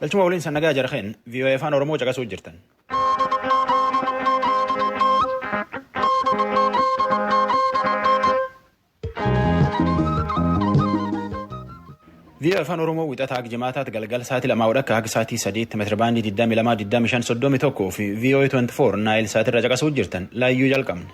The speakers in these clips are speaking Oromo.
Galchuma waliin sannagaa jarqeen VOA afaan Oromoo caqasuu jirtan. VOA afaan Oromoo wixataa Jimaataatti galgala sa'aatii 2 akka haga sa'aatii 3 meetira baandii 22 fi VOA 24 Naayil sa'aatii irra caqasuu jirtan laayyuu jalqabne.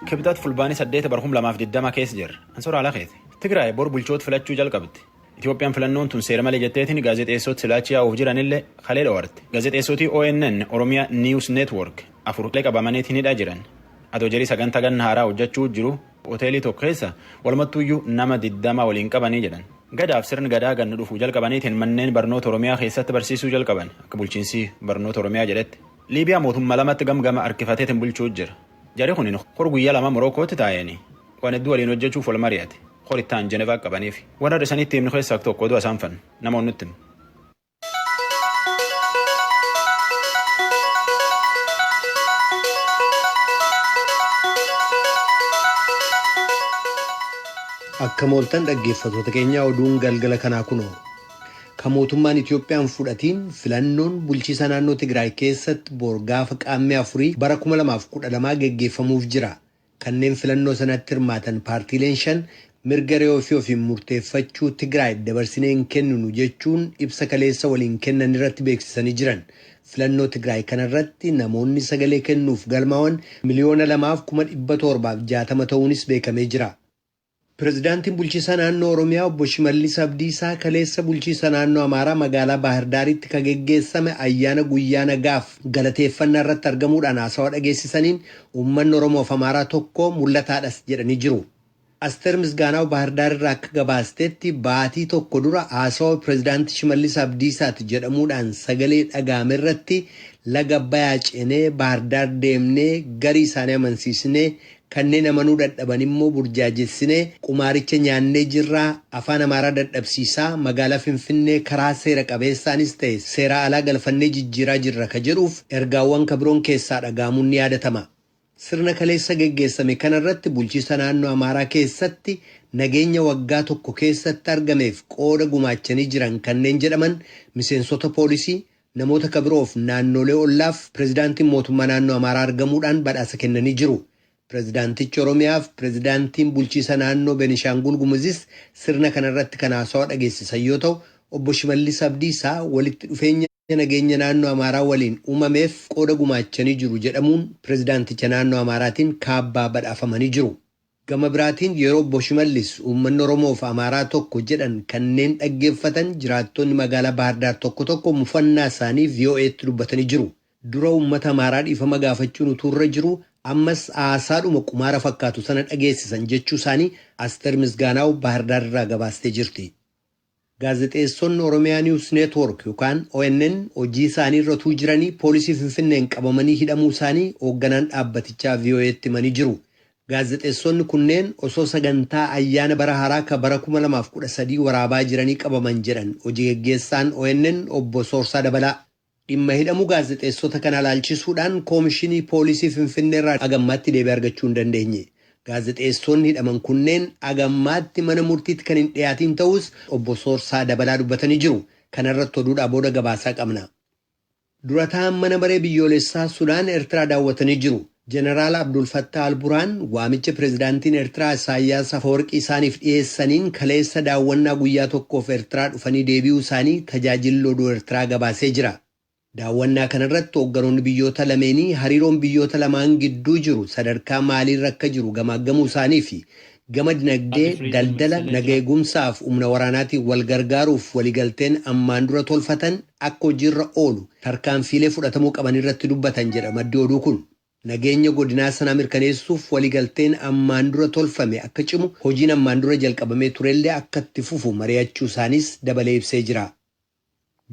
Kibxaatti fulbaanii 8 bara 2020 keessa jirra. Ansoora Alaaqeeti. Tigraay bor bulchoota filachuu jalqabdi. Itoophiyaan filannoon tun seera malee jetteetiin gaazexeessota silaachii yaa'uuf jiranillee kalee dhoowwarte. Gaazexeessootii ONN Oromiyaa News Network afurlee qabamaniitiin hidhaa jiran. Atoo jarii sagantaa ganna haaraa hojjechuu jiru hoteelii tokko keessa walumattuuyyuu nama 20 waliin qabanii jedhan. Gadaaf sirni gadaa ganna dhufuu jalqabaniitiin manneen barnoota Oromiyaa keessatti barsiisuu jalqaban akka bulchiinsi barnoota Oromiyaa jedhetti. Liibiyaa mootummaa lamatti gamgama harkifateetiin bulchuu jira. Jarri kun hor guyyaa lama Morokootti taa'anii waan hedduu waliin hojjechuuf wal mari'ate. Hor ittaan Jenevaa qabaniif warra dhisanitti himnu keessaa tokko oduu isaan fan namoonni nutti. Akka mooltan dhaggeeffattoota keenya oduun galgala kanaa kunoo. Kan mootummaan Itoophiyaan fudhatiin filannoon bulchiisa naannoo Tigraay keessatti gaafa qaammee 4 bara 2012 geggeeffamuuf jira. Kanneen filannoo sanatti hirmaatan paartiileen 5 mirga re'ee ofiin murteeffachuu Tigraay dabarsinee hin kenninu jechuun ibsa kaleessa waliin kennan irratti beeksisanii jiran. Filannoo Tigraay kanarratti namoonni sagalee kennuuf galmaa'an 2,760,000 ta'uunis beekamee jira. Pireezidaantiin bulchiisa naannoo Oromiyaa obbo Shimallis Abdiisaa kaleessa bulchiisa naannoo Amaaraa magaalaa Baahir Daaritti kan geggeessame ayyaana guyyaa nagaaf galateeffannaa irratti argamuudhaan haasawaa dhageessisaniin uummanni Oromoof Amaaraa tokko mul'ataadhas jedhanii jiru. Asteer Misgaanaaw Baahir Daar irraa akka gabaastetti baatii tokko dura haasawaa pireezidaantii Shimallis Abdiisaati jedhamuudhaan sagalee dhaga'ame irratti laga Abbayyaa ceenee Baahir Daar deemnee garii isaanii amansiisnee kanneen amanuu dadhaban immoo burjaajessinee qumaaricha nyaannee jirraa afaan Amaaraa dadhabsiisaa magaalaa Finfinnee karaa seera qabeessaanis ta'e seera alaa galfannee jijjiiraa jirra ka jedhuuf ergaawwan kabiroon keessaa dhaga'amuun ni yaadatama. Sirna kaleessa geggeessame kanarratti bulchiisa naannoo Amaaraa keessatti nageenya waggaa tokko keessatti argameef qooda gumaachanii jiran kanneen jedhaman miseensota poolisii namoota kabiroof naannolee ollaaf pireezidaantiin mootummaa naannoo Amaaraa argamuudhaan badhaasa kennanii jiru. Pireezidaantichi Oromiyaaf pireezidaantiin bulchiisa naannoo Beenishaangul Gumuzis sirna kanarratti kan haasawaa dhageessisan yoo ta'u obbo Shimallis Abdiisaa walitti dhufeenya nageenya naannoo Amaaraa waliin uumameef qooda gumaachanii jiru jedhamuun pireezidaanticha naannoo Amaaraatiin kaabbaa badhaafamanii jiru. Gama biraatiin yeroo obbo Shimallis uummanni Oromoof Amaaraa tokko jedhan kanneen dhaggeeffatan jiraattonni magaalaa Baahir Daar tokko mufannaa isaanii VOA'tti dubbatanii jiru. Dura uummata Amaaraa dhiifama gaafachuun utuurra jiru ammas haasaadhuma qumaara fakkaatu sana dhageessisan jechuu isaanii Asteer Misgaanaaw Baahir Daar irraa gabaastee jirti. Gaazexeessonni Oromiyaa News Network yookaan ONN hojii isaanii irra utuu jiranii poolisii Finfinneen qabamanii hidhamuu isaanii hoogganaan dhaabbatichaa VOA'tti himanii jiru. Gaazexeessonni kunneen osoo sagantaa ayyaana bara haaraa ka bara 2013 waraabaa jiranii qabaman jedhan hojii geggeessaan ONN obbo Soorsaa Dabalaa. Dhimma hidhamuu gaazexeessota kana ilaalchisuudhaan koomishinii poolisii Finfinnee irraa agammaatti deebii argachuu hin dandeenye. Gaazexeessonni hidhaman kunneen agammaatti mana murtiitti kan hin dhiyaatin ta'us obbo Soorsaa Dabalaa dubbatanii jiru. Kanarratti oduudhaa booda gabaasaa qabna. Durataan mana maree biyyoolessaa Sudaan Eertiraa daawwatanii jiru. Jeneraal Abdul Fattah Al-Burhaan waamicha pireezidaantiin Eertiraa Isaayyaas Afeworqii isaaniif dhiyeessaniin kaleessa daawwannaa guyyaa tokkoof Eertiraa dhufanii deebi'uu isaanii tajaajilli oduu Eertiraa gabaasee jira. Daawwannaa kanarratti hoogganoonni biyyoota lameenii hariiroon biyyoota lamaan gidduu jiru sadarkaa maaliirra akka jiru gamaaggamuu isaanii fi gama dinagdee daldala naga eegumsaaf humna waraanaatiin wal gargaaruuf waliigalteen ammaan dura tolfatan akka hojiirra oolu tarkaanfiilee fudhatamuu qaban irratti dubbatan jedha maddi oduu kun. Nageenya godinaa sanaa mirkaneessuuf waliigalteen ammaan dura tolfame akka cimu hojiin ammaan dura jalqabamee turellee akka itti fufu mari'achuu isaaniis dabalee ibsee jira.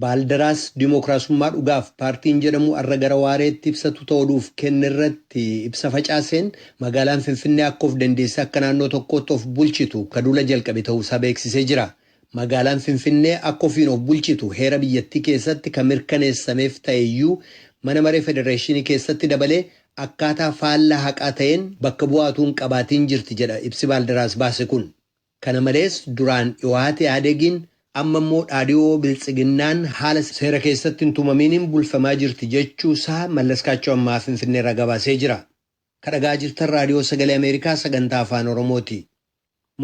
Baaldaraas Dimookiraasummaa Dhugaaf paartiin jedhamu har'a gara waareetti ibsatu ta'uudhuuf kenne irratti ibsa facaaseen magaalaan Finfinnee akka of dandeesse akka naannoo tokkootti of bulchitu kadula jalqabe ta'uusaa beeksisee jira. Magaalaan Finfinnee akka ofiin of bulchitu heera biyyattii keessatti kan mirkaneessameef ta'eyyuu mana maree federeeshinii keessatti dabalee akkaataa faallaa haqaa ta'een bakka bu'aatuun qabaatiin jirti jedha ibsi baaldaraas baase kun. Kana malees duraan dhiwaate Ihaadegiin amma immoo dhaadhiyoo biltsiginnaan haala seera keessatti hin tumaminiin bulfamaa jirti jechuusaa Mallaskaachoo ammaa Finfinneerraa gabaasee jira. Kadhagaa jirtan raadiyoo sagalee Ameerikaa sagantaa afaan Oromooti.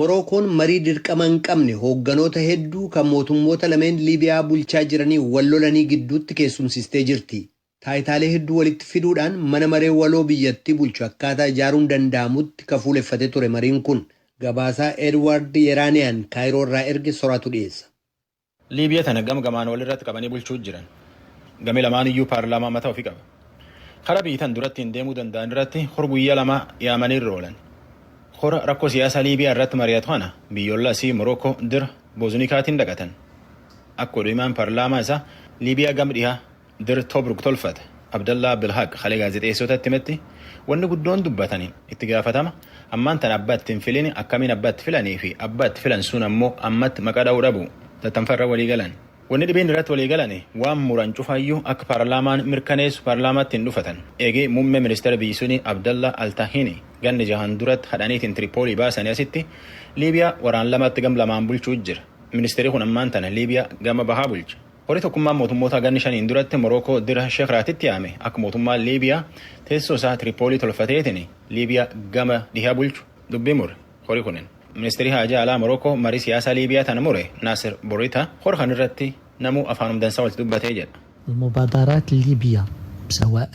Morookoon marii dirqama hin qabne hoogganoota hedduu kan mootummoota lameen Liibiyaa bulchaa jiranii wal lolanii gidduutti keessumsistee jirti. Taayitaalee hedduu walitti fiduudhaan mana maree waloo biyyattii bulchu akkaataa ijaaruun danda'amutti kafuuleffatee ture mariin kun. Gabaasaa Edward Yeraaniyaan Kaayiroorraa erge soraatu dhiyeessa. Liibiyaa tana gamgamaan walirratti qabanii bulchuu jiran. Game lamaan iyyuu paarlaamaa mataa ofii qaba. Karaa biyyatan duratti hin deemuu danda'an irratti hor guyyaa lama yaamanii irra oolan. Hora rakkoo siyaasaa Liibiyaa irratti mari'atu kana biyyoollasii Morookoo dira Boozunikaatiin dhaqatan. Akka oduumaan paarlaamaa isaa Liibiyaa gam dhihaa dir Tobruk tolfate Abdallaa Bilhaq halee gaazexeessotatti himetti wanni guddoon dubbatanii itti gaafatama ammaan tan abbaa ittiin filini akkamiin abbaa itti filanii fi abbaa itti filan sun ammoo ammatti maqaa dha'uu dhabu tattanfarra walii galan. Wanni dhibeen irratti walii galani waan muran cufaayyuu akka paarlaamaan mirkaneessu paarlaamaatti hin dhufatan. Eegee muummee ministeera biyyi suni Abdallaa Altahini ganni jahan duratti hadhaniitiin Tiripoolii baasanii asitti Liibiyaa waraan lamatti gam lamaan bulchuu jira. Ministeerri kun ammaan tana Liibiyaa gama bahaa bulcha. Horii tokkummaan mootummoota ganni shaniin duratti Morookoo dira Sheekiraatitti yaame akka mootummaan Liibiyaa teessoo isaa Tiripoolii tolfateetiin Liibiyaa gama dhihaa bulchu dubbii mure horii kunin. Ministeerri haajaa alaa Morookoo marii siyaasaa Liibiyaa tana mure Naasir Bourita hor kan irratti namuu afaan dansaa walitti dubbatee jedha. المبادرات الليبية سواء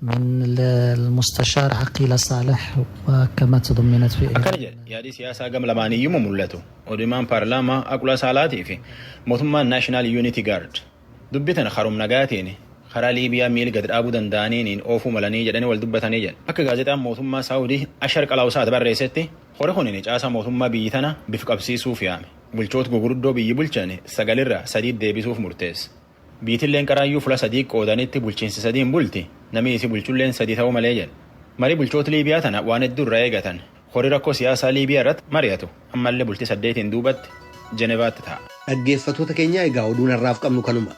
من المستشار عقيل صالح وكما تضمنت في akkana jedha yaadii siyaasaa gam lamaaniyyuu mul'atu odumaan paarlaamaa Aqula Saalaatii fi mootummaan National Unity Guard dubbii tana harum nagaatiin karaa Liibiyaa miil gad dhaabuu danda'aniin oofuu malanii jedhanii wal dubbatanii jedha. Akka gaazexaan mootummaa Saawudii Ashar Qalawsaat barreessetti hori kun caasaa mootummaa biyyi tana bifa qabsiisuuf yaame. Bulchoota gurguddoo biyyi bulchan sagalirraa sadii deebisuuf murteesse. Biitilleen qaraayyuu fula sadii qoodanitti bulchiinsi sadiin bulti namni isi bulchulleen sadii ta'uu malee jedha. Marii bulchoota Liibiyaa tana waan hedduu irraa eegatan horii rakkoo siyaasaa Liibiyaa irratti mari'atu ammallee bultii 8 duubatti Jenevaatti ta'a. Dhaggeeffattoota keenya egaa oduun har'aaf qabnu kanuma.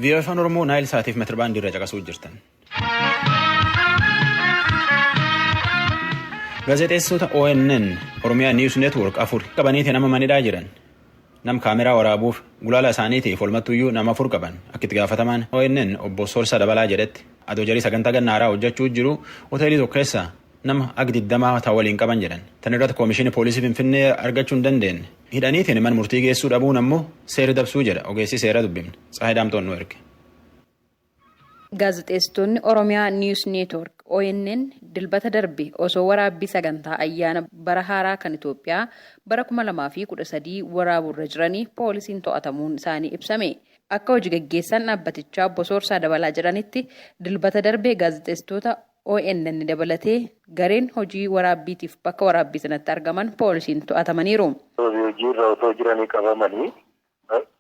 VOA Afaan Oromoo Naayil Saatiif metirbaandii irra caqasuu jirtan. Gaazexeessitoota ONN Oromiyaa News Network 4 qabaniiti nama manidhaa jiran. Nam kaameraa waraabuuf gulaala isaaniitiif olmattuyyuu nama 4 qaban akka itti gaafatamaan ONN obbo Sorsa Dabalaa jedhetti adoo jarii sagantaa gannaaraa hojjechuu jiru hoteelii tokko keessa nama ag 20 ta'aa waliin qaban jedhan. Tan irratti koomishinii poolisii Finfinnee argachuu hin dandeenye. Hidhaniitiin man murtii geessuu dhabuun ammoo seera dabsuu jedha ogeessi seera dubbifne. Tsaahii Daamtoon nu erge. Gaazexeessitoonni Oromiyaa News Network ONN dilbata darbe osoo waraabbii sagantaa ayyaana bara haaraa kan Itoophiyaa bara 2013 waraaburra jiranii poolisiin to'atamuun isaanii ibsame. Akka hojii gaggeessan dhaabbatichaa obbo Soorsaa Dabalaa jedhanitti dilbata darbe gaazexeessitoota ONN dabalatee gareen hojii waraabbiitiif bakka waraabbii sanatti argaman poolisiin to'atamaniiru. Hojiirra otoo jiranii qabamanii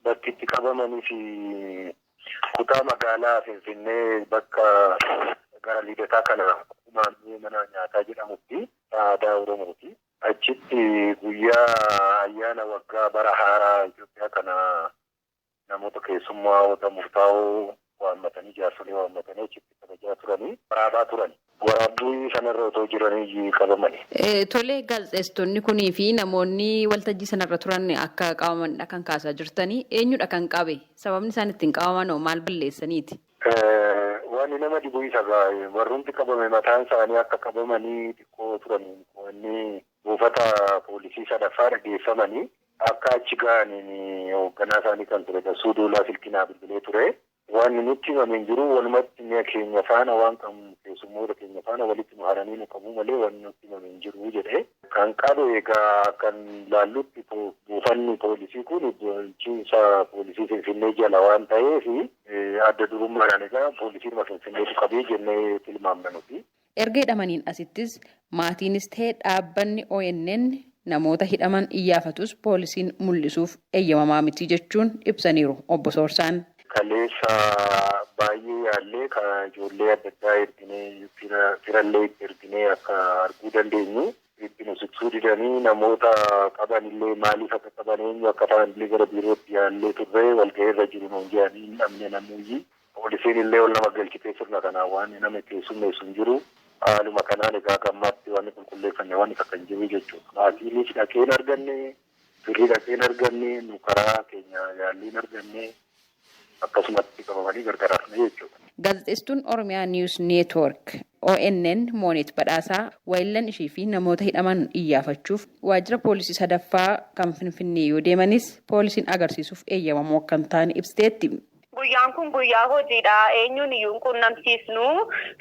bakki itti qabamanii fi kutaa magaalaa Finfinnee bakka gara Lidataa kana mana nyaataa jedhamutti aadaa Oromooti. Achitti guyyaa ayyaana waggaa bara haaraa Itoophiyaa kana namoota keessummaa murtaa'oo waammatanii jaarsolii waammatanii achitti kabajaa turanii waraabaa turani. Waraabbii sanarra otoo jiranii qabamani. Tolee gaazexeessitoonni kunii fi namoonni waltajjii sanarra turan akka qabamanidha kan kaasaa jirtanii eenyudha kan qabe sababni isaan ittiin qabaman maal balleessaniiti? Waan nama dhibuu isa warrumti qabame mataan isaanii akka qabamanii xiqqoo turan wanni buufata poolisii sadaffaa dhageeffamanii akka achi ga'aniin hoogganaa isaanii kan ture Dassuu Duulaa Silkinaa bilbilee ture. Waan nuti himameen jiru walumatti keenya faana waan qabu keessummoota keenya faana walitti nu haranii nu qabu malee waan nuti himameen jiru jedhee kan qabu egaa kan laallutti buufanni poolisii kun bulchiinsa poolisii Finfinnee jala waan ta'eef adda durummaadhaan egaa poolisiin Finfinneetu qabee jennee tilmaamna nuti. Erga hidhamaniin asittis maatiinis ta'ee dhaabbanni ONN namoota hidhaman iyyaafatus poolisiin mul'isuuf eeyyamamaa miti jechuun ibsaniiru obbo Soorsaan. Kaleessa baay'ee yaallee kan ijoollee adda addaa erginee firallee erginee akka arguu dandeenyu nuti ibsuu didanii namoota qaban illee maaliif akka qaban eenyu akka ta'an illee gara biirootti yaallee turre walgahiirra jiru nuun jedhanii hin dhabne namuuyyi. Poolisiin illee ol nama galchitee sirna kanaan waan nama keessummeessu hin jiru. Haaluma kanaan egaa gammaatti waan qulqulleeffanne waan akka hin jiru jechuudha. Maatiinis dhaqee hin arganne, firii dhaqee hin arganne, nu karaa keenya yaallee hin arganne akkasumatti qabamanii gargaraafne jechuudha. Gaazexeessituun Oromiyaa Niwus Neetwoork ONN Moonet Badhaasaa waayillan ishii fi namoota hidhaman iyyaafachuuf waajjira poolisii sadaffaa kan Finfinnee yoo deemanis poolisiin agarsiisuuf eeyyamamoo akka hin taane ibsiteetti. Guyyaan kun guyyaa hojiidha. Eenyuun iyyuu quunnamsiisnu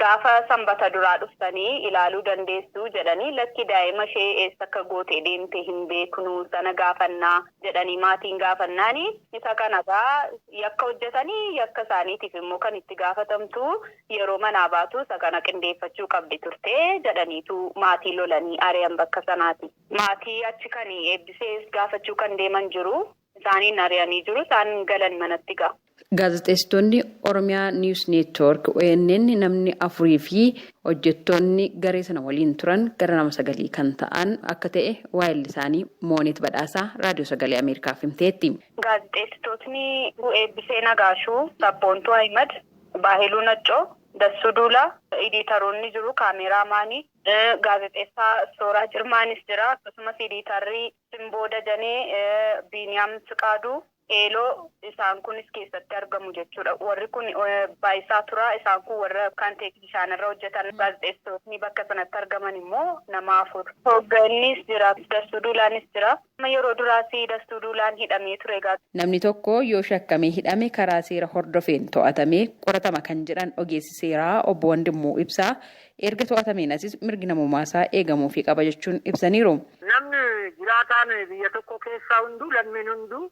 gaafa sanbata duraa dhuftanii ilaaluu dandeessu jedhanii lakki daa'ima ishee eessa akka goote deemte hin beeknu sana gaafannaa jedhanii maatiin gaafannaani. Isa kanakaa yakka hojjetanii yakka isaaniitiif immoo kan itti gaafatamtu yeroo manaa baatu isa kana qindeeffachuu qabdi turte jedhaniitu maatii lolanii ari'an bakka sanaati. Maatii achi kan eebbisees gaafachuu kan deeman jiru. Isaaniin ari'anii jiru. Isaan galan manatti ga'a. Gaazexeessitoonni Oromiyaa Niwus Neetwoork ONN namni 4 fi hojjettoonni garee sana waliin turan gara nama 9 kan ta'an akka ta'e waayilli isaanii Moonet Badhaasaa Raadiyoo Sagalee Ameerikaaf himteetti. Gaazexeessitootni Eebbisee Nagaashuu, Sabboontuu Ahimad, Baahiluu Naccoo, Dassuu Duulaa, Editaroonni jiru, Kaameeraamaanii, gaazexeessaa Sooraa Cirmaanis jira. Akkasumas editarrii Simboo Dajanee, Biiniyaam Siqaaduu, Eeloo isaan kunis keessatti argamu jechuudha. Warri kun Baayisaa Turaa isaan kun warra kan teeknishaanirra hojjetan gaazexeessitootni bakka sanatti argaman immoo nama 4. Hooggannis jira, Dassuu Duulaanis jira. Yeroo duraasii Dassuu Duulaan hidhamee ture. Namni tokko yoo shakkamee hidhame karaa seera hordofeen to'atamee qoratama kan jedhan ogeessi seeraa obbo Wandimmoo Ibsaa erga to'atameen asis mirgi namummaasaa eegamuufii qaba jechuun ibsaniiru. Namni jiraataan biyya tokko keessaa hunduu lammiin hunduu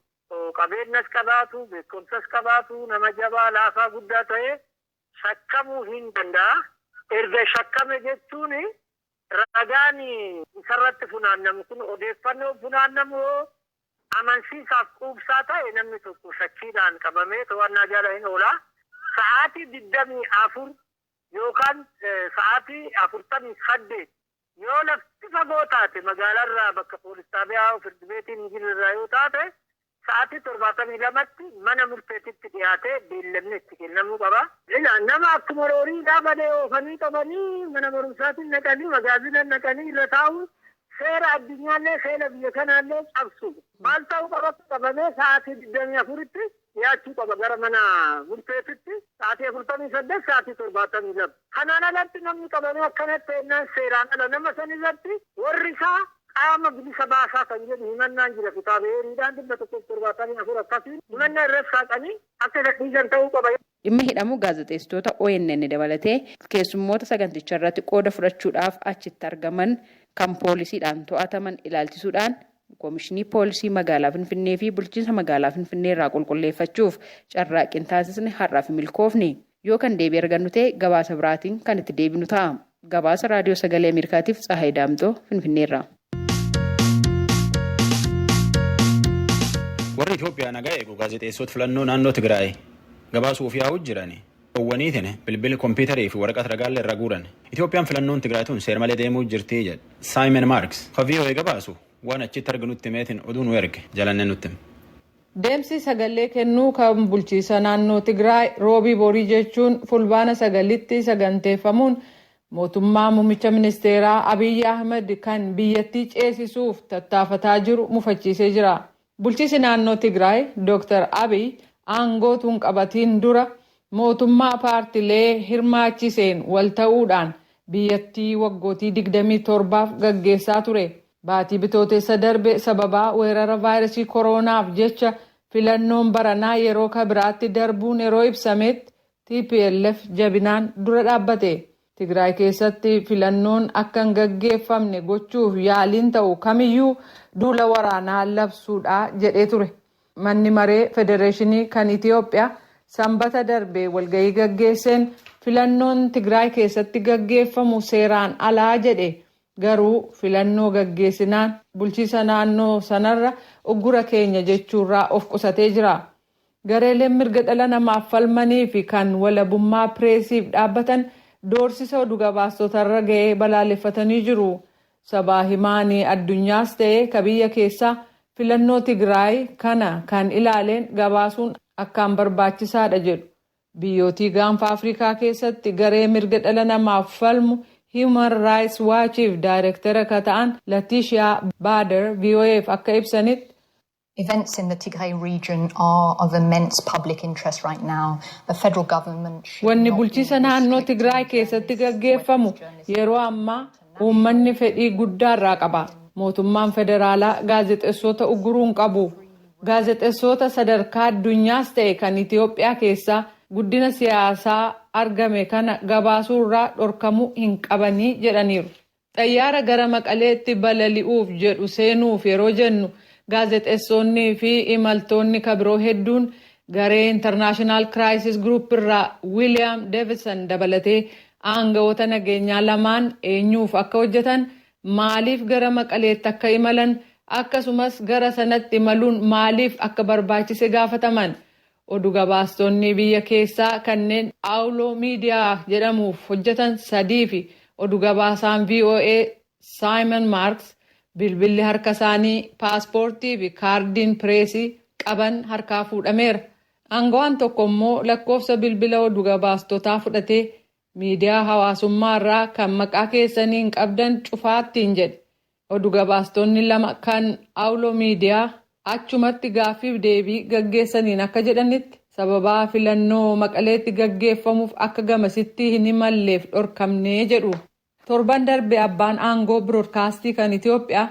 qabeenyas qabaatu beekumsas qabaatu nama jabaa laafaa guddaa ta'e shakkamuu hin danda'a. Erga shakkame jechuun ragaan isarratti funaannamu kun odeeffannoo funaannamu amansiisaaf quubsaa ta'e namni tokko shakkiidhaan qabamee to'annaa jala hin oola. Sa'aatii 24 yookaan sa'aatii 48 yoo lafti fagoo taate magaalaarraa bakka poolis xaabiyaa firdi beetiin jirurraa yoo taate sa'aatii 72tti mana murteetitti dhiyaatee beellamni itti kennamuu qaba. Nama akkuma roorii dhaabanii oofanii qabanii mana barumsaatiin naqanii magaazina naqanii irra taa'u seera addunyaallee seera biyya kanaallee cabsu. Maal ta'uu qaba qabamee sa'aatii 24tti dhiyaachuu qaba gara mana murteetitti sa'aatii 48 sa'aatii 72. Kanaan alatti namni qabamee akkanatti ennaan seeraan ala nama san irratti warri isaa qaama bilisa baasaa kan jedhu himannaan jira kitaaba heeriidhaan 174 akkasiin himannaa irratti saaqanii akka gadhiisan ta'uu qaba. Dhimma hidhamu gaazexeessitoota ONN dabalatee keessummoota saganticha irratti qooda fudhachuudhaaf achitti argaman kan poolisiidhaan to'ataman ilaalchisuudhaan Koomishinii Poolisii Magaalaa Finfinnee fi Bulchiinsa Magaalaa Finfinnee irraa qulqulleeffachuuf carraaqqii taasisne har'aaf milkoofne. Yoo kan deebii argannu ta'e gabaasa biraatiin kan itti deebinu ta'a. Gabaasa Raadiyoo Sagalee Ameerikaatiif Tsahaay Daamtoo Finfinneerraa. Warri Itoophiyaa nagaa eegu gaazexeessota filannoo naannoo Tigraay gabaasuuf yaa'uu jiran dhowwaniitiin bilbila kompiitarii fi waraqata ragaallee irra guuran. Itoophiyaan filannoon Tigraay tun seera malee deemuu jirti jedha. Saayimeen Maarks VOA gabaasu waan achitti arganutti meetiin oduu nu erge jalanne nutti. Deemsi sagalee kennuu kan bulchiisa naannoo Tigraay roobii borii jechuun fulbaana 9tti saganteeffamuun mootummaa muummicha ministeeraa Abiy Ahmed kan biyyattii ceesisuuf tattaafataa jiru mufachiisee jira. Bulchiisi naannoo Tigraay Dr. Abiy aangootuun qabatiin dura mootummaa paartilee hirmaachiseen wal ta'uudhaan biyyattii waggootii 27 gaggeessaa ture. Baatii bitootessa darbe sababaa weerara vaayirasii koroonaaf jecha filannoon baranaa yeroo kabiraatti darbuun yeroo ibsametti TPLF jabinaan dura dhaabbate. Tigraay keessatti filannoon akka hin gaggeeffamne gochuuf yaaliin ta'u kamiyyuu duula waraanaa labsuudha jedhee ture. Manni maree Federeeshinii kan Itiyoophiyaa sanbata darbe walgahii gaggeesseen filannoon Tigraay keessatti gaggeeffamu seeraan alaa jedhe. Garuu filannoo gaggeessinaan bulchiisa naannoo sanarra uggura keenya jechuurraa of qusatee jira. Gareeleen mirga dhala namaaf falmanii fi kan walabummaa pireesiif dhaabbatan doorsisa oduu gabaastotarra ga'ee balaaleffatanii jiru. sabaa himaanii addunyaas ta'ee ka biyya keessaa filannoo Tigraay kana kan ilaaleen gabaasuun akkaan barbaachisaadha jedhu. Biyyootii gaanfa Afrikaa keessatti garee mirga dhala namaaf falmu Human Rights Watchiif daayirektara ka ta'an Latisha Bader VOA'f akka ibsanitti. Events in the Tigray region are of immense public interest right now. The federal government Wanni bulchiisa naannoo Tigraay keessatti gaggeeffamu yeroo ammaa uummanni fedhii guddaa irraa qaba. Mootummaan federaalaa gaazexeessota uguruun qabu. Gaazexeessota sadarkaa addunyaas ta'e kan Itoophiyaa keessaa guddina siyaasaa argame kana gabaasuu irraa dhorkamuu hin qabanii jedhaniiru. Xayyaara gara Maqaleetti balali'uuf jedhu seenuuf yeroo jennu gaazexeessonnii fi imaltoonni kabiroo hedduun garee International Crisis Group irraa William Davidson dabalatee aangawoota nageenyaa lamaan eenyuuf akka hojjetan, maaliif gara Maqaleetti akka imalan, akkasumas gara sanatti imaluun maaliif akka barbaachise gaafataman. Oduu gabaastonni biyya keessaa kanneen Awuloo Miidiyaa jedhamuuf hojjetan 3 fi oduu gabaasaan VOA Simon Marks bilbilli harka isaanii, paaspoortii fi kaardiin pireesii qaban harkaa fuudhameera. Aangawaan tokko immoo lakkoofsa bilbila oduu gabaastotaa fudhatee miidiyaa hawaasummaa irraa kan maqaa keessanii hin qabdan cufaattiin jedhe. Oduu gabaastonni 2 kan Awuloo Miidiyaa achumatti gaaffiif deebii gaggeessaniin akka jedhanitti sababaa filannoo Maqaleetti gaggeeffamuuf akka gamasitti hin imalleef dhorkamnee jedhu. Torban darbe abbaan aangoo biroodkaastii kan Itoophiyaa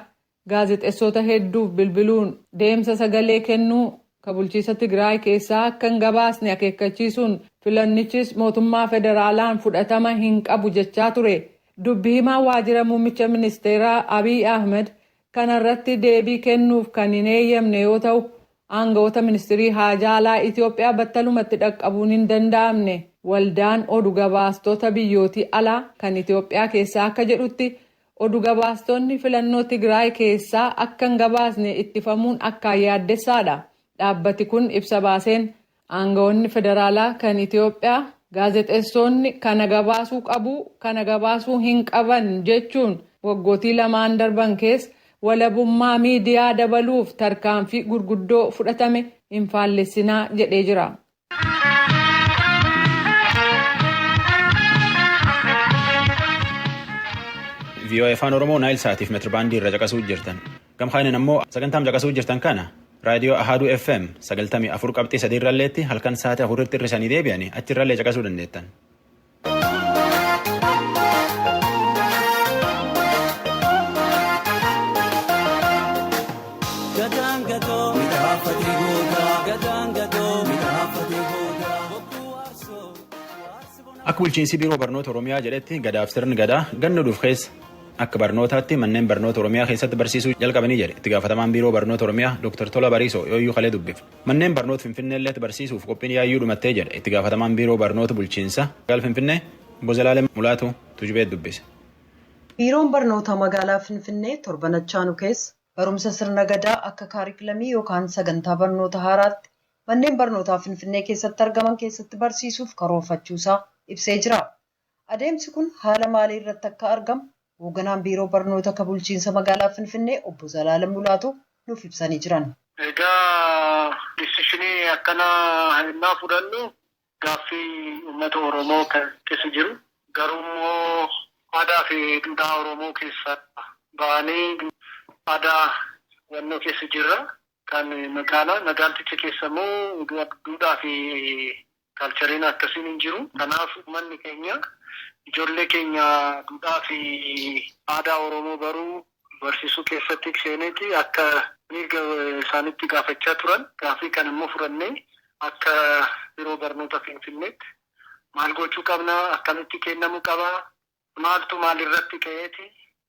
gaazexeessota hedduuf bilbiluun deemsa sagalee kennuu ka bulchiisa Tigraay keessaa akka hin gabaasne akeekkachiisuun filannichis mootummaa federaalaan fudhatama hin qabu jechaa ture. Dubbii himaa waajjira muummicha ministeeraa Abiy Ahmed kanarratti deebii kennuuf kan hin eeyyamne yoo ta'u, aangawoota ministirii haajaa alaa Itoophiyaa battalumatti dhaqqabuun hin danda'amne. Waldaan oduu gabaastota biyyootii alaa kan Itoophiyaa keessaa akka jedhutti oduu gabaastonni filannoo Tigraay keessaa akka hin gabaasne ittifamuun akkaan yaaddessaadha. Dhaabbati kun ibsa baaseen aangawoonni federaalaa kan Itoophiyaa gaazexeessonni kana gabaasuu qabu, kana gabaasuu hin qaban jechuun waggootii 2 darban keessa walabummaa miidiyaa dabaluuf tarkaanfii gurguddoo fudhatame hin faallessinaa jedhee jira. VOA Afaan Oromoo Naayil Saatiif meetirbaandii irra caqasuu jirtan. Gamkaaniin ammoo sagantaam caqasuu jirtan kana raadiyoo Ahaduu FM 94.3 irralleetti halkan sa'aatii 4tti irrisanii deebi'anii achi irrallee caqasuu dandeettan. Akka bulchiinsi biiroo barnoota Oromiyaa jedhetti gadaaf sirni gadaa ganna dhuuf keessa akka barnootaatti manneen barnoota Oromiyaa keessatti barsiisuu jalqabanii jedhe itti gaafatamaan biiroo barnoota Oromiyaa Dr. Tola Bariisoo yooyyuu kalee dubbif. Manneen barnoota Finfinneelleetti barsiisuuf qophiin yaayyuu dhumattee jedhe itti gaafatamaan biiroo barnoota bulchiinsa magaalaa Finfinnee Bozalaalee Mulaatu Tujubeet dubbise. Biiroon barnoota magaalaa Finfinnee torbanachaanu keessa barumsa sirna gadaa akka kaarikilamii yookaan sagantaa barnoota haaraatti manneen barnootaa Finfinnee keessatti argaman keessatti barsiisuuf karoorfachuusaa ibsee jira. Adeemsi kun haala maalii irratti akka argamu hoogganaan biiroo barnoota akka bulchiinsa magaalaa Finfinnee obbo Zalaalam Mulaatu nuuf ibsanii jiran. Egaa disishinii akkana hinnaa fudhannu gaaffii uummata Oromoo keessa jiru. Garuu immoo aadaa fi duudhaa Oromoo keessa ba'anii aadaa wannoo keessa jirra. Kan magaalticha keessa immoo duudhaa fi kaalchariin akkasiin hin jiru. Kanaaf uummanni keenya ijoollee keenya duudhaa fi aadaa Oromoo baruu barsiisuu keessatti seeneeti akka mirga isaanitti gaafachaa turan. Gaaffii kan immoo fudhannee akka biiroo barnoota Finfinneetti maal gochuu qabna, akkamitti kennamuu qaba, maaltu maalirratti ka'eeti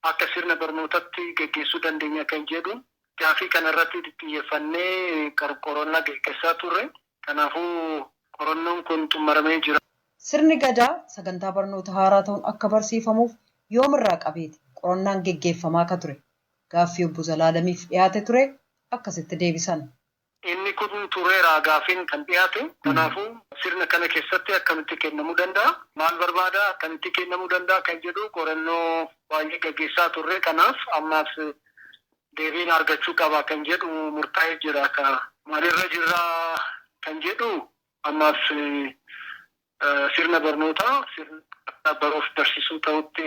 akka sirna barnootatti gaggeessuu dandeenya kan jedhu gaaffii kanarratti xiyyeeffannee qorannaa gaggeessaa turre. Kanaafuu qorannoon kun xumuramee jira. Sirni gadaa sagantaa barnoota haaraa ta'uun akka barsiifamuuf yoomirraa qabeeti qorannaan gaggeeffamaa akka ture. Gaaffii obbo Zalaalamiif dhiyaate ture akkasitti deebisan. Inni kun tureera gaafiin kan dhiyaate. Kanaafuu sirna kana keessatti akkamitti kennamuu danda'a? Maal barbaada? Akkamitti kennamuu danda'a kan jedhu qorannoo baay'ee gaggeessaa turre. Kanaaf ammaaf deebiin argachuu qaba kan jedhu murtaa'ee jira. Maalirra jirra kan jedhu ammaaf sirna barnootaa sirna baruuf barsiisuu ta'utti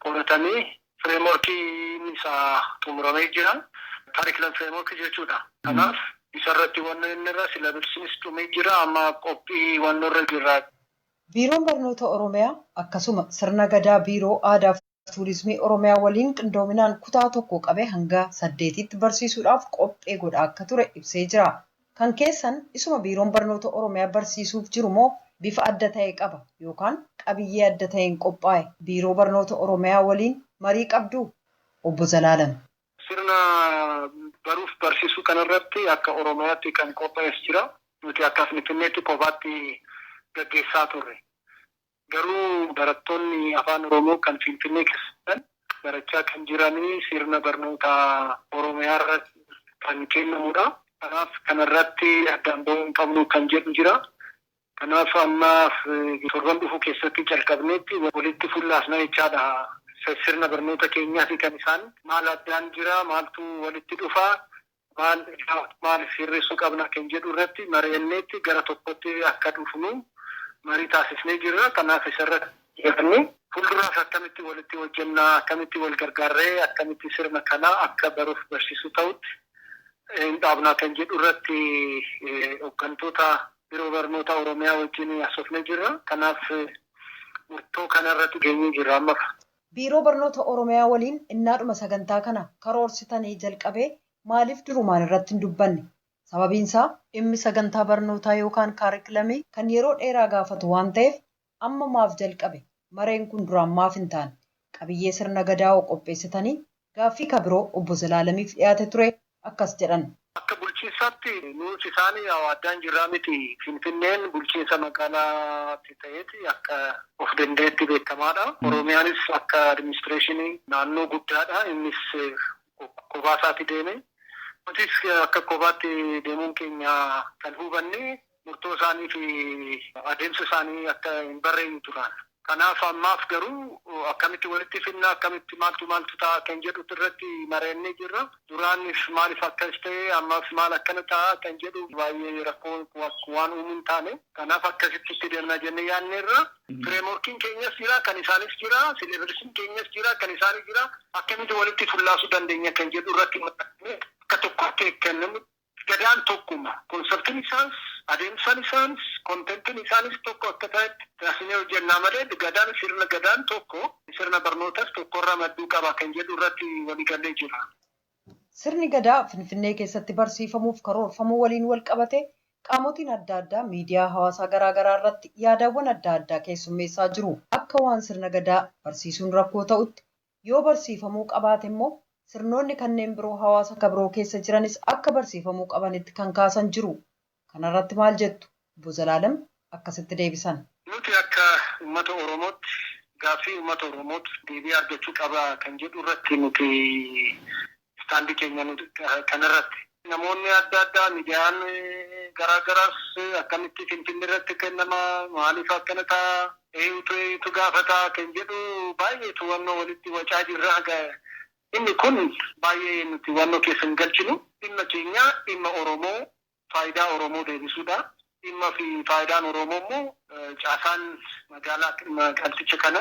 qoratamee fireemworkiin isaa xumuramee jira. Kaarikulam fireemworkii jechuudha. Kanaaf isarratti waan inni irra silaabilsiinis dhumee jira amma qophii waan irra jira. Biiroon Barnoota Oromiyaa akkasuma sirna gadaa biiroo aadaa fi tuurizimii Oromiyaa waliin qindoominaan kutaa tokko qabee hanga 8tti barsiisuudhaaf qophee godhaa akka ture ibsee jira. Kan keessan isuma biiroon Barnoota Oromiyaa barsiisuuf jiru moo bifa adda ta'e qaba yookaan qabiyyee adda ta'een qophaa'e biiroo Barnoota Oromiyaa waliin marii qabdu? Obbo Zalaalam. Sirna baruuf barsiisuu kanarratti akka Oromiyaatti kan qophaa'es jira. Nuti akka Finfinneetti kophaatti gaggeessaa turre. Garuu barattoonni afaan Oromoo kan Finfinnee keessatti barachaa kan jiranii sirna barnoota Oromiyaa irratti kan kennamudha. Kanaaf kanarratti addaan ba'uu hin qabnu kan jedhu jira. Kanaaf ammaaf torban dhufu keessatti jalqabneetti walitti fullaasna jechaadha. Sirna barnoota keenyaa fi kan isaan maal addaan jira, maaltu walitti dhufaa, maal sirreessuu qabna kan jedhu irratti mari'anneetti gara tokkotti akka dhufnu marii taasisnee jirra. Kanaaf isarratti jedhanii fuulduraaf akkamitti walitti hojjennaa, akkamitti wal gargaarree, akkamitti sirna kanaa akka baruuf barsiisuu ta'utti hin dhaabnaa kan jedhu irratti hooggantoota biiroo barnoota Oromiyaa wajjin haasofnee jirra. Kanaaf murtoo kanarratti geenyee jirra amma. Biiroo Barnoota Oromiyaa waliin innaadhuma sagantaa kana karoorsitanii jalqabee maaliif durumaan irratti hin dubbanne? Sababiin isaa dhimmi sagantaa barnootaa yookaan kaarikulamii kan yeroo dheeraa gaafatu waan ta'eef amma maaf jalqabe? Mareen kun duraan maaf hin taane? Qabiyyee sirna gadaa qopheessitanii gaaffii kabiroo obbo Zalaalamiif dhiyaate ture akkas jedhan. Akka bulchiinsaatti nuti isaanii addaan jirraa miti. Finfinneen bulchiinsa magaalaatti ta'eeti akka of danda'etti beekamaadha. Oromiyaanis akka adiministireeshinii naannoo guddaadha. Innis kophaatti deeme. Nutis akka kophaatti deemuun keenya kan hubanne murtoo isaanii fi adeemsa isaanii akka hin barreeyyu turan. Kanaaf ammaaf garuu akkamitti walitti finna, akkamitti maaltu ta'a kan jedhu irratti mari'annee jirra. Duraanis maaliif akkas ta'e ammaaf maal akkana ta'a kan jedhu baay'ee rakkoo waan uumuu hin taane. Kanaaf akkasitti itti deemna jennee yaadneerra. Fireemworkiin keenyas jira, kan isaanis jira, silaabilsiin keenyas jira, kan isaanis jira. Akkamitti walitti fullaasuu dandeenya kan jedhu irratti akka tokkotti kennamu. Gadaan tokkuma. Konseptiin isaas, adeemsaan isaanis, kontentiin isaanis tokko akka ta'etti taasisnee hojjennaa malee sirna gadaan tokko sirna barnootas tokkorraa madduu qaba kan jedhu irratti waliigallee jira. Sirni gadaa Finfinnee keessatti barsiifamuuf karoorfamuu waliin wal qabate qaamotiin adda addaa miidiyaa hawaasaa garaagaraa irratti yaadawwan adda addaa keessummeessaa jiru. Akka waan sirna gadaa barsiisuun rakkoo ta'utti yoo barsiifamuu qabaate immoo sirnoonni kanneen biroo hawaasa kabiroo keessa jiranis akka barsiifamuu qabanitti kan kaasan jiru. Kanarratti maal jettu? Obbo Zalaalam akkasitti deebisan. Nuti akka uummata Oromootti gaaffii uummata Oromootti deebii argachuu qaba kan jedhu irratti nuti istaandii keenya kanarratti. Namoonni adda addaa miidiyaan garaagaraas akkamitti Finfinnee irratti kennama, maaliif akkana ta'a, eenyutu gaafata kan jedhu baay'ee to'annoo walitti wacaa jirra. Inni kun baay'ee nuti wannoo keessa hin galchinu. Dhimma keenya dhimma Oromoo faayidaa Oromoo deebisuudha. Dhimma fi faayidaan Oromoo immoo caasaan magaalticha kana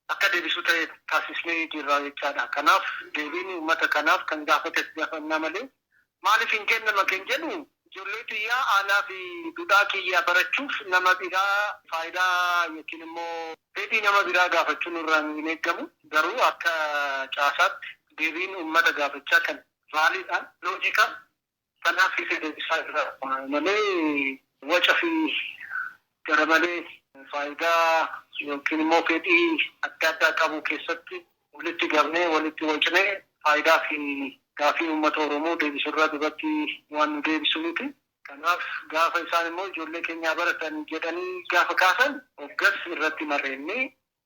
akka deebisuu ta'e taasisnee jirra jechaadha. Kanaaf deebiin uummata kanaaf kan gaafates gaafannaa malee maaliif hin kennama kan jedhu ijoollee xiyyaa aanaa fi duudhaa kiyyaa barachuuf nama biraa faayidaa yookiin immoo fedhii nama biraa gaafachuun irraa hin eeggamu. Garuu akka caasaatti deebiin uummata gaafachaa kan vaaliidhaan loojikaan kanaaf isa deebisaa irraa malee waca fi gara malee faayidaa yookiin immoo fedhii adda addaa qabu keessatti walitti gabnee walitti wacnee faayidaa fi gaafii uummata Oromoo deebisurraa duratti waan nu deebisu miti. Kanaaf gaafa isaan immoo ijoollee keenyaa baratan jedhanii gaafa kaasan hoggas irratti marreennee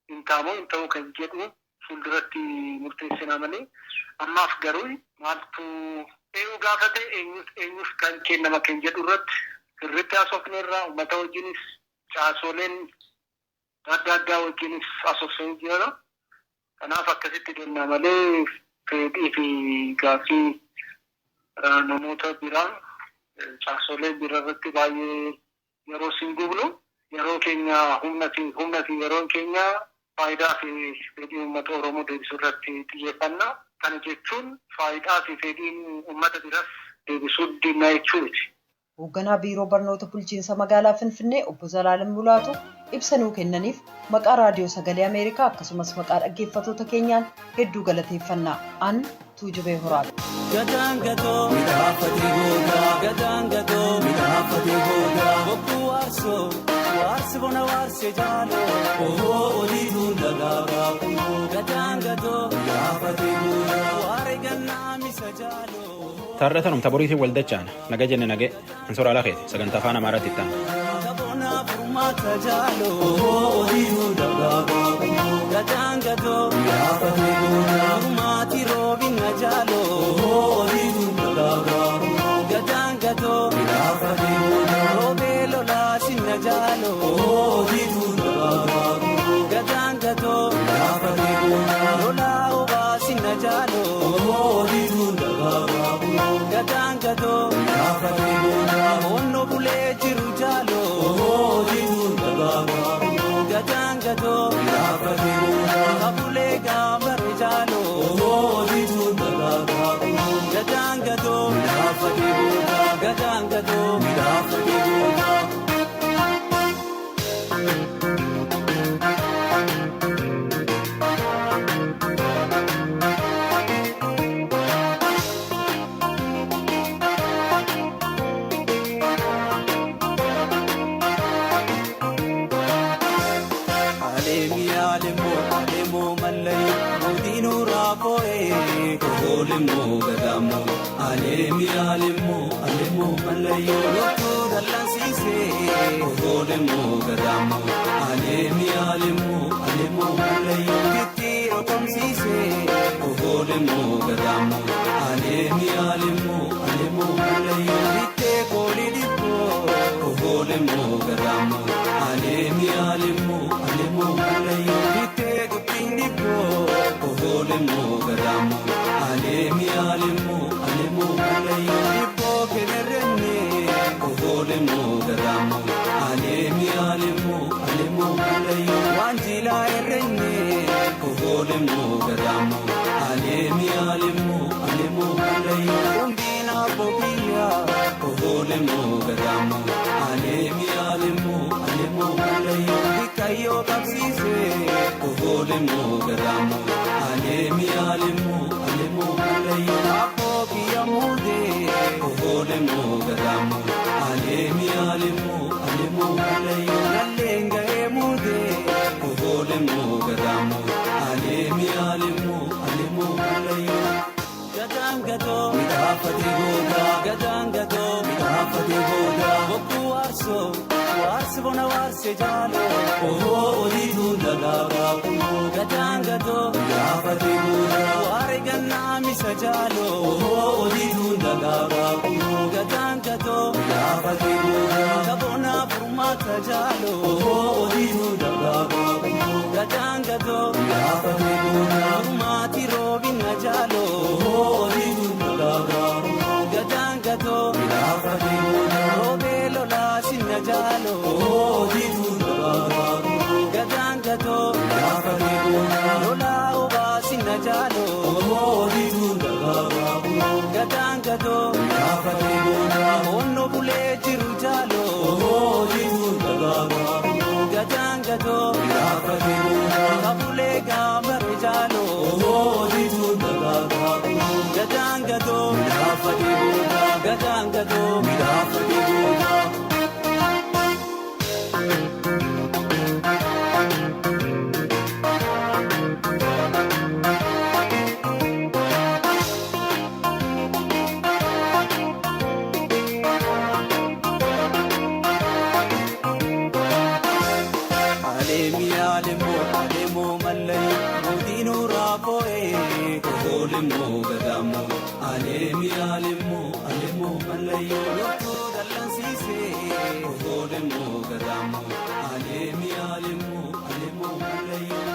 hin taamoo hin ta'u kan jedhu fuulduratti murteessinaa malee ammaaf garuu maaltu Eenyu gaafate eenyus kan kennama kan jedhu irratti sirriitti haasofneerra uummata wajjinis caasoleen adda addaa wajjinis haasofsanii jira. Kanaaf akkasitti deemna malee fedhii fi gaaffii namoota biraa caasolee biraa irratti baay'ee yeroo siin gubnu yeroo keenya humna fi yeroon keenya faayidaa fi fedhii uummata Oromoo deebisuu irratti xiyyeeffanna. Kana jechuun faayidaa fi fedhiin uummata biraas deebisuu dinnaa jechuuti. Hoogganaa Biiroo Barnoota Bulchiinsa Magaalaa Finfinnee Obbo Zalaalam Mulaatu ibsa nuu kennaniif maqaa Raadiyoo Sagalee Ameerikaa akkasumas maqaa dhaggeeffattoota keenyaan hedduu galateeffannaa. An Tuujubee Horaadha. Gadaan gatoo midhaafatee goodaa gadaan gatoo midhaafatee goodaa bokkuu waarsoo waarsi bona waarsee jaaloo oliituun dagaagaa kunoo gadaan gatoo midhaafatee goodaa waaree gannaa misa jaaloo. Taarratanum taboriitiin waldachaan naga jenne nage ansoora ala keete sagantaa afaan amaaraatti ittaan. Taboonaa furmaata jaaloo oliituun dagaagaa kunoo gadaan gatoo midhaafatee goodaa furmaati roobina jaaloo oliituun dagaagaa kunoo gadaan gatoo midhaafatee goodaa roobee lolaa sinna jaaloo oliituun dagaagaa kunoo gadaan gatoo midhaafatee goodaa lolaa obaa sinna jaaloo oliituun dagaagaa kunoo gadaan gatoo midhaafatee goodaa onno bulee jiru jaaloo oliituun dagaagaa kunoo gadaan gatoo midhaafatee goodaa kabulee gaambare jaaloo oliituun dagaagaa kunoo gadaan gatoo midhaafatee goodaa gadaan gatoo midhaafatee goodaa. Alemo gadamo, alemo malayo loto dalansise. Alemo gadamo, alemo malayo kiti otomsise. Alemo gadamo, alemo malayo kiti kolidipo. Alemo gadamo, alemo malayo kiti kupindipo. Alemo gadamo. Alemo malayo ipo kenerene Alemo gadamo Alemo malayo wanjila erene Alemo gadamo Alemo malayo umbina bobia Alemo gadamo Alemo malayo ikayo kapsise Alemo gadamo Alemo malayo apo kiamude Alemo gadamo Alemo malayo nalenga emude Alemo gadamo Alemo malayo gadang gato midhaafatee goodaa gadang gato midhaafatee goodaa bokkuu waarsi bona waarsee jaaloo oliituun dagaagaa kunoo gadang gato midhaafatee goodaa waaree gannaa misa jaaloo oliituun dagaagaa kunoo gadang gato midhaafatee goodaa taboonaa furmaata jaaloo oliituun dagaagaa kunoo gadang gato midhaafatee goodaa furmaati roobina jaaloo oliituun dagaagaa kunoo gadang gato midhaafatee goodaa roobee lolaa sinna jaaloo oliituun dagaagaa kunoo gadang gato midhaafatee goodaa lolaa obaa sinna jaaloo oliituun dagaagaa kunoo gadang gato midhaafatee goodaa onno bulee jiru jaaloo oliituun dagaagaa kunoo gadang gato midhaafatee goodaa kabulee gaambare jaaloo oliituun dagaagaa kunoo gadang gato midhaafatee goodaa gadang gato midhaafatee goodaa. Alemo malayo godinu rapoe Alemo gadamo Aleemi aleemo malayo loko galansiise oolemo gadaamo. Aleemi aleemo malayo.